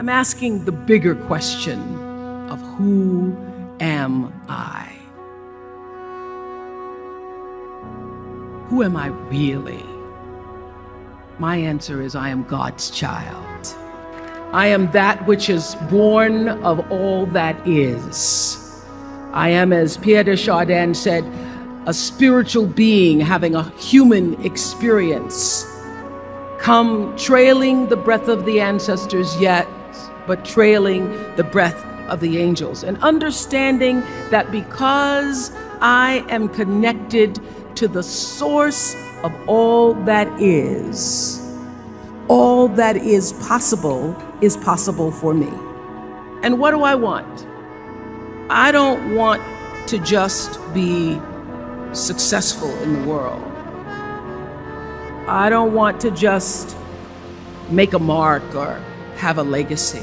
I'm asking the bigger question of who am I? Who am I really? My answer is I am God's child. I am that which is born of all that is. I am, as Pierre de Chardin said, a spiritual being having a human experience, come trailing the breath of the ancestors yet, but trailing the breath of the angels, and understanding that because I am connected to the source of all that is possible for me. And what do I want? I don't want to just be successful in the world. I don't want to just make a mark or have a legacy.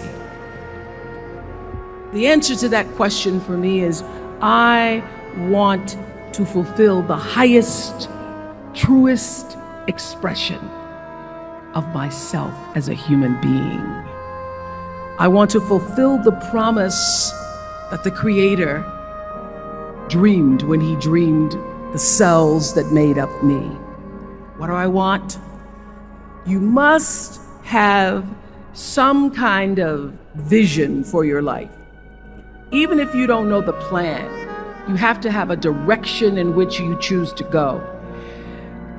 The answer to that question for me is I want to fulfill the highest, truest expression of myself as a human being. I want to fulfill the promise that the Creator dreamed when He dreamed the cells that made up me. What do I want? You must have some kind of vision for your life. Even if you don't know the plan, you have to have a direction in which you choose to go.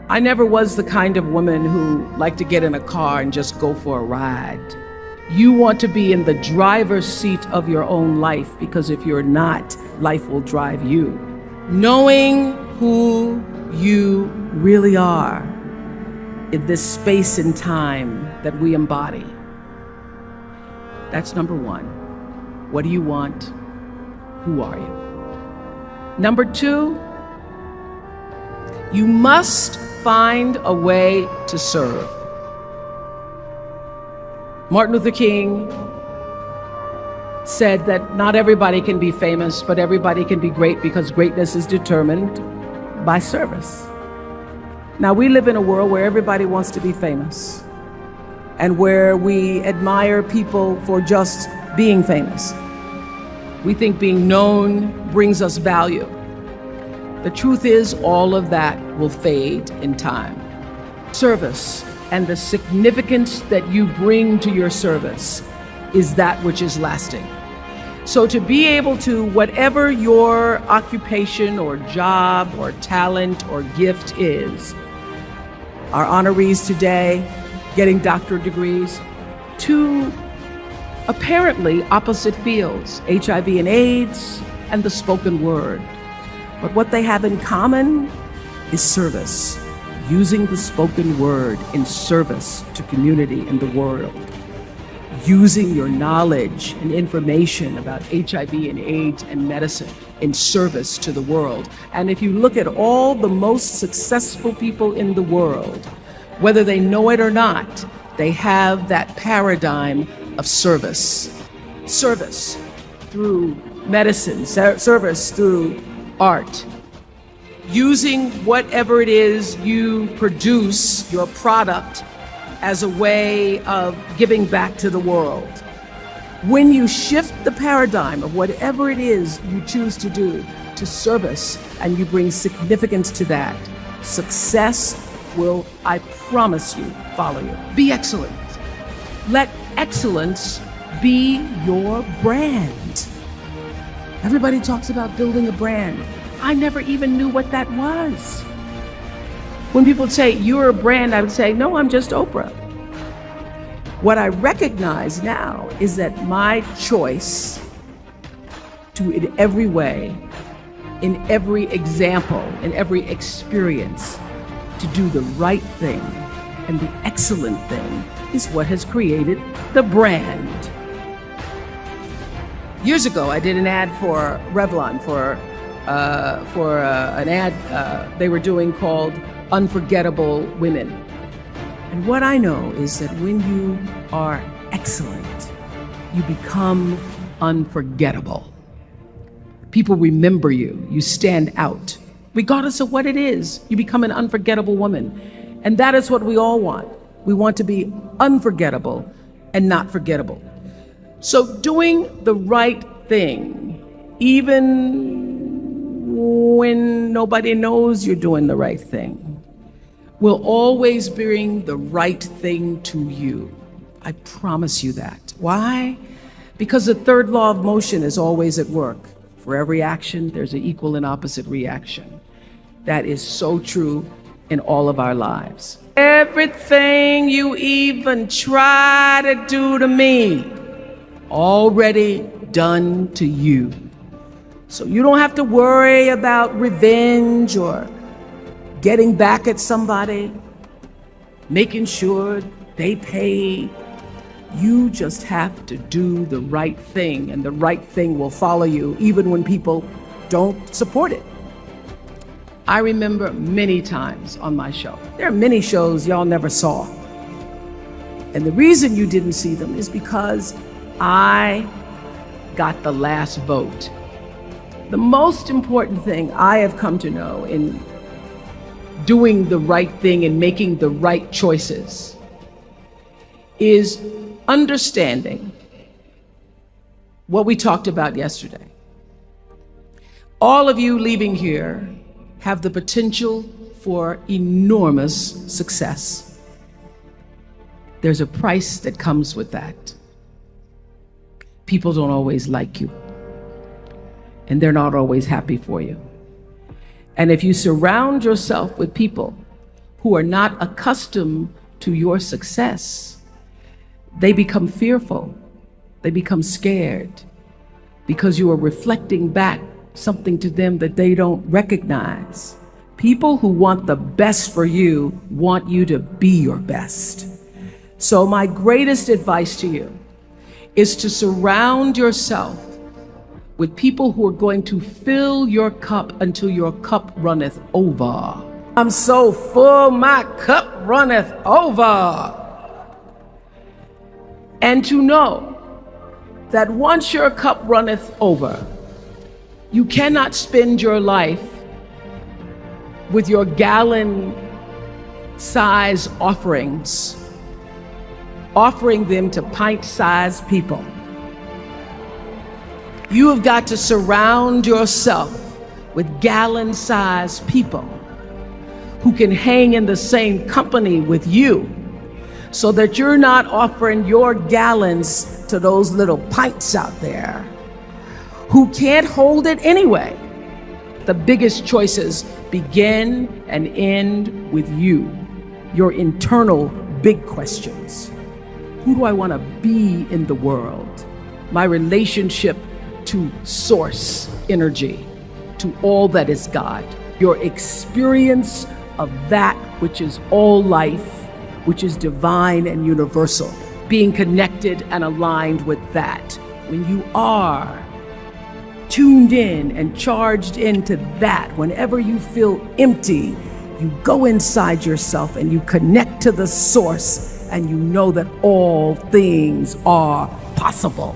I never was the kind of woman who liked to get in a car and just go for a ride. You want to be in the driver's seat of your own life, because if you're not, life will drive you. Knowing who you really are in this space and time that we embody. That's number one. What do you want? Who are you? Number two, you must find a way to serve. Martin Luther King said that not everybody can be famous, but everybody can be great, because greatness is determined by service. Now, we live in a world where everybody wants to be famous and where we admire people for just being famous. We think being known brings us value. The truth is, all of that will fade in time. Service and the significance that you bring to your service is that which is lasting. So to be able to, whatever your occupation or job or talent or gift is, our honorees today getting doctorate degrees, to apparently opposite fields, HIV and AIDS and the spoken word. But what they have in common is service, using the spoken word in service to community and the world, using your knowledge and information about HIV and AIDS and medicine in service to the world. And if you look at all the most successful people in the world, whether they know it or not, they have that paradigm of service. Service through medicine, service through art. Using whatever it is you produce, your product, as a way of giving back to the world. When you shift the paradigm of whatever it is you choose to do to service, and you bring significance to that, success will, I promise you, follow you. Be excellent. Let excellence be your brand. Everybody talks about building a brand. I never even knew what that was. When people say, you're a brand, I would say, no, I'm just Oprah. What I recognize now is that my choice to, in every way, in every example, in every experience, to do the right thing and the excellent thing is what has created the brand. Years ago, I did an ad for Revlon for an ad they were doing called Unforgettable Women. And what I know is that when you are excellent, you become unforgettable. People remember you, you stand out. Regardless of what it is, you become an unforgettable woman. And that is what we all want. We want to be unforgettable and not forgettable. So doing the right thing, even when nobody knows you're doing the right thing, will always bring the right thing to you. I promise you that. Why? Because the third law of motion is always at work. For every action, there's an equal and opposite reaction. That is so true in all of our lives. Everything you even try to do to me, already done to you. So you don't have to worry about revenge or getting back at somebody, making sure they pay. You just have to do the right thing, and the right thing will follow you even when people don't support it. I remember many times on my show. There are many shows y'all never saw. And the reason you didn't see them is because I got the last vote. The most important thing I have come to know in doing the right thing and making the right choices is understanding what we talked about yesterday. All of you leaving here have the potential for enormous success. There's a price that comes with that. People don't always like you, and they're not always happy for you. And if you surround yourself with people who are not accustomed to your success, they become fearful, they become scared, because you are reflecting back something to them that they don't recognize. People who want the best for you want you to be your best. So my greatest advice to you is to surround yourself with people who are going to fill your cup until your cup runneth over. I'm so full, my cup runneth over. And to know that once your cup runneth over, you cannot spend your life with your gallon-size offerings, offering them to pint-sized people. You have got to surround yourself with gallon-sized people who can hang in the same company with you, so that you're not offering your gallons to those little pints out there who can't hold it anyway. The biggest choices begin and end with you, your internal big questions. Who do I want to be in the world? My relationship to source energy, to all that is God, your experience of that which is all life, which is divine and universal, being connected and aligned with that. When you are tuned in and charged into that, whenever you feel empty, you go inside yourself and you connect to the source, and you know that all things are possible.